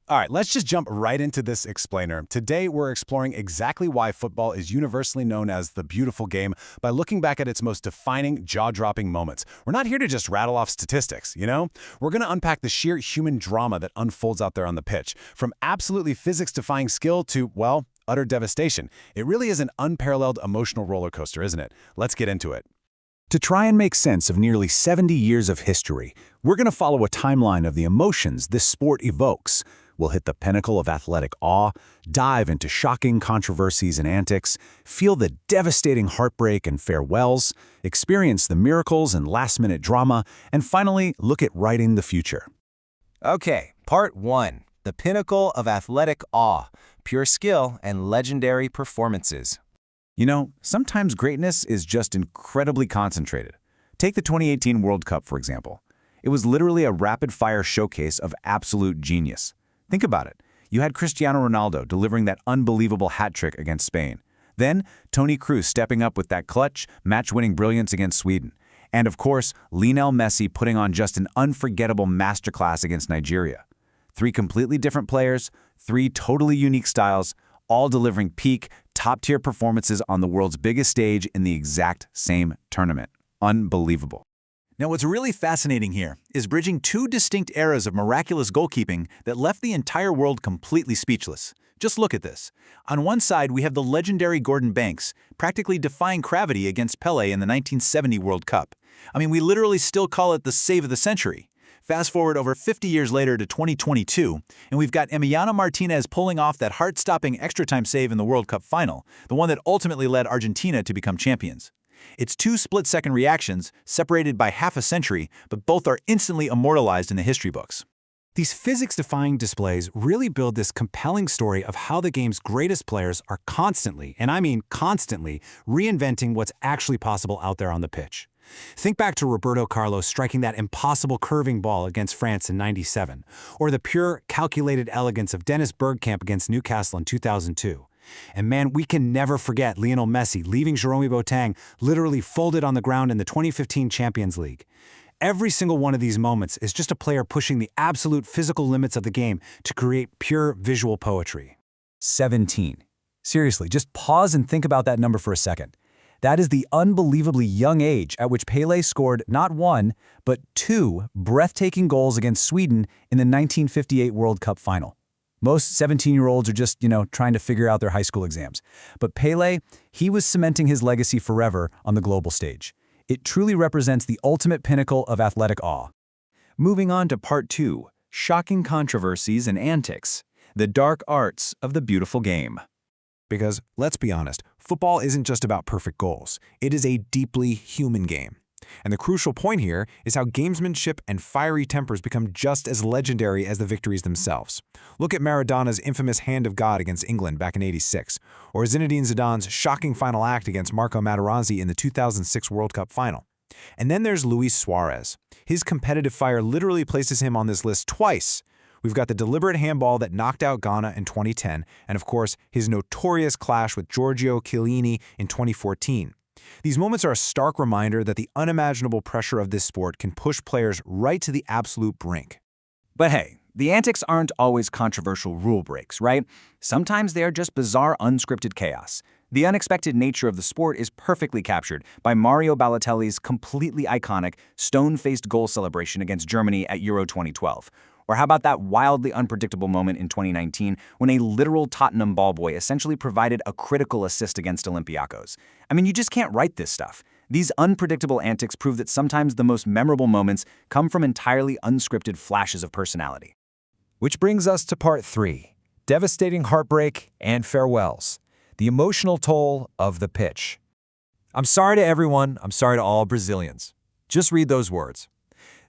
All right, let's just jump right into this explainer. Today, we're exploring exactly why football is universally known as the beautiful game by looking back at its most defining, jaw-dropping moments. We're not here to just rattle off statistics, you know? We're going to unpack the sheer human drama that unfolds out there on the pitch, from absolutely physics-defying skill to, well, utter devastation. It really is an unparalleled emotional roller coaster, isn't it? Let's get into it. To try and make sense of nearly 70 years of history, we're going to follow a timeline of the emotions this sport evokes. We'll hit the pinnacle of athletic awe, dive into shocking controversies and antics, feel the devastating heartbreak and farewells, experience the miracles and last-minute drama, and finally, look at writing the future. Okay, Part 1. The pinnacle of athletic awe, pure skill, and legendary performances. You know, sometimes greatness is just incredibly concentrated. Take the 2018 World Cup, for example. It was literally a rapid-fire showcase of absolute genius. Think about it. You had Cristiano Ronaldo delivering that unbelievable hat trick against Spain. Then, Toni Kroos stepping up with that clutch, match-winning brilliance against Sweden. And of course, Lionel Messi putting on just an unforgettable masterclass against Nigeria. Three completely different players, three totally unique styles, all delivering peak, top-tier performances on the world's biggest stage in the exact same tournament. Unbelievable. Now, what's really fascinating here is bridging two distinct eras of miraculous goalkeeping that left the entire world completely speechless. Just look at this. On one side, we have the legendary Gordon Banks, practically defying gravity against Pelé in the 1970 World Cup. I mean, we literally still call it the save of the century. Fast forward over 50 years later to 2022, and we've got Emiliano Martinez pulling off that heart-stopping extra-time save in the World Cup final, the one that ultimately led Argentina to become champions. It's two split-second reactions, separated by half a century, but both are instantly immortalized in the history books. These physics-defying displays really build this compelling story of how the game's greatest players are constantly, and I mean constantly, reinventing what's actually possible out there on the pitch. Think back to Roberto Carlos striking that impossible curving ball against France in '97, or the pure, calculated elegance of Dennis Bergkamp against Newcastle in 2002. And man, we can never forget Lionel Messi leaving Jerome Boateng literally folded on the ground in the 2015 Champions League. Every single one of these moments is just a player pushing the absolute physical limits of the game to create pure visual poetry. 17. Seriously, just pause and think about that number for a second. That is the unbelievably young age at which Pelé scored not one, but two breathtaking goals against Sweden in the 1958 World Cup final. Most 17-year-olds are just, trying to figure out their high school exams. But Pelé, he was cementing his legacy forever on the global stage. It truly represents the ultimate pinnacle of athletic awe. Moving on to Part 2, shocking controversies and antics, the dark arts of the beautiful game. Because, let's be honest, football isn't just about perfect goals. It is a deeply human game. And the crucial point here is how gamesmanship and fiery tempers become just as legendary as the victories themselves. Look at Maradona's infamous Hand of God against England back in '86, or Zinedine Zidane's shocking final act against Marco Materazzi in the 2006 World Cup final. And then there's Luis Suarez. His competitive fire literally places him on this list twice. We've got the deliberate handball that knocked out Ghana in 2010, and of course, his notorious clash with Giorgio Chiellini in 2014. These moments are a stark reminder that the unimaginable pressure of this sport can push players right to the absolute brink. But hey, the antics aren't always controversial rule breaks, right? Sometimes they are just bizarre, unscripted chaos. The unexpected nature of the sport is perfectly captured by Mario Balotelli's completely iconic, stone-faced goal celebration against Germany at Euro 2012. Or how about that wildly unpredictable moment in 2019 when a literal Tottenham ball boy essentially provided a critical assist against Olympiacos? I mean, you just can't write this stuff. These unpredictable antics prove that sometimes the most memorable moments come from entirely unscripted flashes of personality. Which brings us to Part 3, devastating heartbreak and farewells, the emotional toll of the pitch. I'm sorry to everyone, I'm sorry to all Brazilians. Just read those words.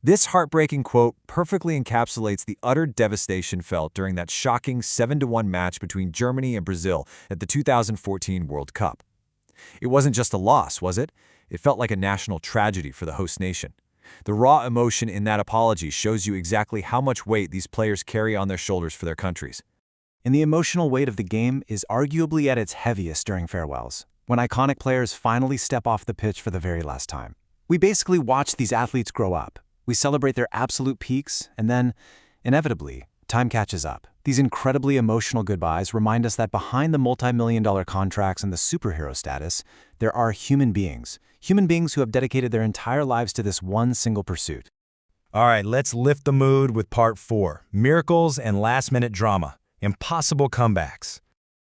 This heartbreaking quote perfectly encapsulates the utter devastation felt during that shocking 7-1 match between Germany and Brazil at the 2014 World Cup. It wasn't just a loss, was it? It felt like a national tragedy for the host nation. The raw emotion in that apology shows you exactly how much weight these players carry on their shoulders for their countries. And the emotional weight of the game is arguably at its heaviest during farewells, when iconic players finally step off the pitch for the very last time. We basically watch these athletes grow up. We celebrate their absolute peaks, and then, inevitably, time catches up. These incredibly emotional goodbyes remind us that behind the multi-million-dollar contracts and the superhero status, there are human beings who have dedicated their entire lives to this one single pursuit. All right, let's lift the mood with part 4, miracles and last-minute drama, impossible comebacks.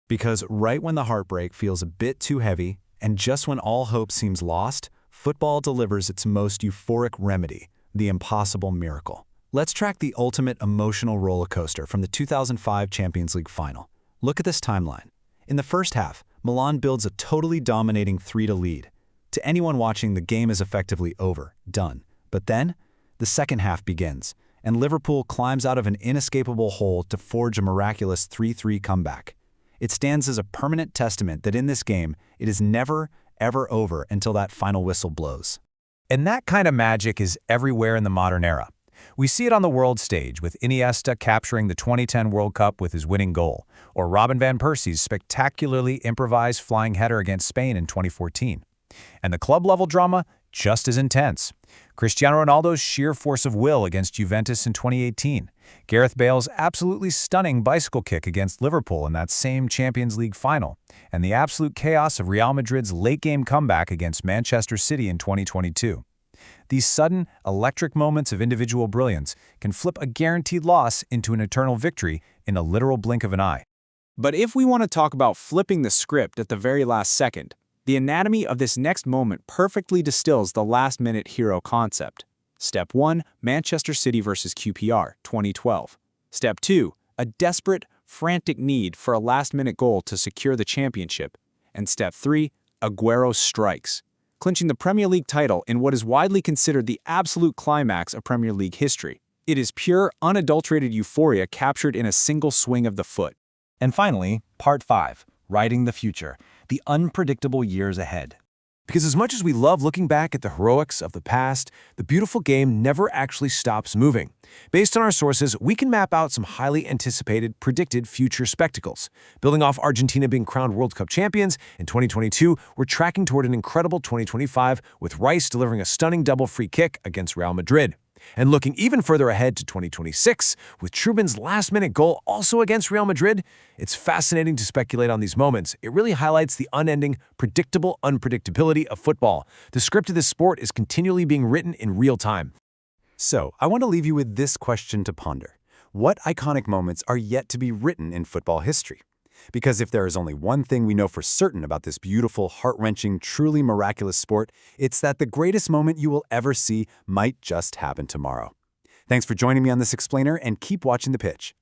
Because right when the heartbreak feels a bit too heavy, and just when all hope seems lost, football delivers its most euphoric remedy, the impossible miracle. Let's track the ultimate emotional roller coaster from the 2005 Champions League final. Look at this timeline. In the first half, Milan builds a totally dominating 3-2 lead. To anyone watching, the game is effectively over, done. But then, the second half begins, and Liverpool climbs out of an inescapable hole to forge a miraculous 3-3 comeback. It stands as a permanent testament that in this game, it is never, ever over until that final whistle blows. And that kind of magic is everywhere in the modern era. We see it on the world stage, with Iniesta capturing the 2010 World Cup with his winning goal, or Robin van Persie's spectacularly improvised flying header against Spain in 2014. And the club-level drama, just as intense. Cristiano Ronaldo's sheer force of will against Juventus in 2018, Gareth Bale's absolutely stunning bicycle kick against Liverpool in that same Champions League final, and the absolute chaos of Real Madrid's late-game comeback against Manchester City in 2022. These sudden, electric moments of individual brilliance can flip a guaranteed loss into an eternal victory in a literal blink of an eye. But if we want to talk about flipping the script at the very last second, the anatomy of this next moment perfectly distills the last-minute hero concept. Step 1, Manchester City vs. QPR, 2012. Step 2, a desperate, frantic need for a last-minute goal to secure the championship. And Step 3, Aguero strikes, clinching the Premier League title in what is widely considered the absolute climax of Premier League history. It is pure, unadulterated euphoria captured in a single swing of the foot. And finally, part 5, writing the future, the unpredictable years ahead. Because as much as we love looking back at the heroics of the past, the beautiful game never actually stops moving. Based on our sources, we can map out some highly anticipated, predicted future spectacles. Building off Argentina being crowned World Cup champions, in 2022, we're tracking toward an incredible 2025 with Rice delivering a stunning double free kick against Real Madrid. And looking even further ahead to 2026, with Trubin's last-minute goal also against Real Madrid, it's fascinating to speculate on these moments. It really highlights the unending, predictable unpredictability of football. The script of this sport is continually being written in real time. So, I want to leave you with this question to ponder. What iconic moments are yet to be written in football history? Because if there is only one thing we know for certain about this beautiful, heart-wrenching, truly miraculous sport, it's that the greatest moment you will ever see might just happen tomorrow. Thanks for joining me on this explainer, and keep watching the pitch.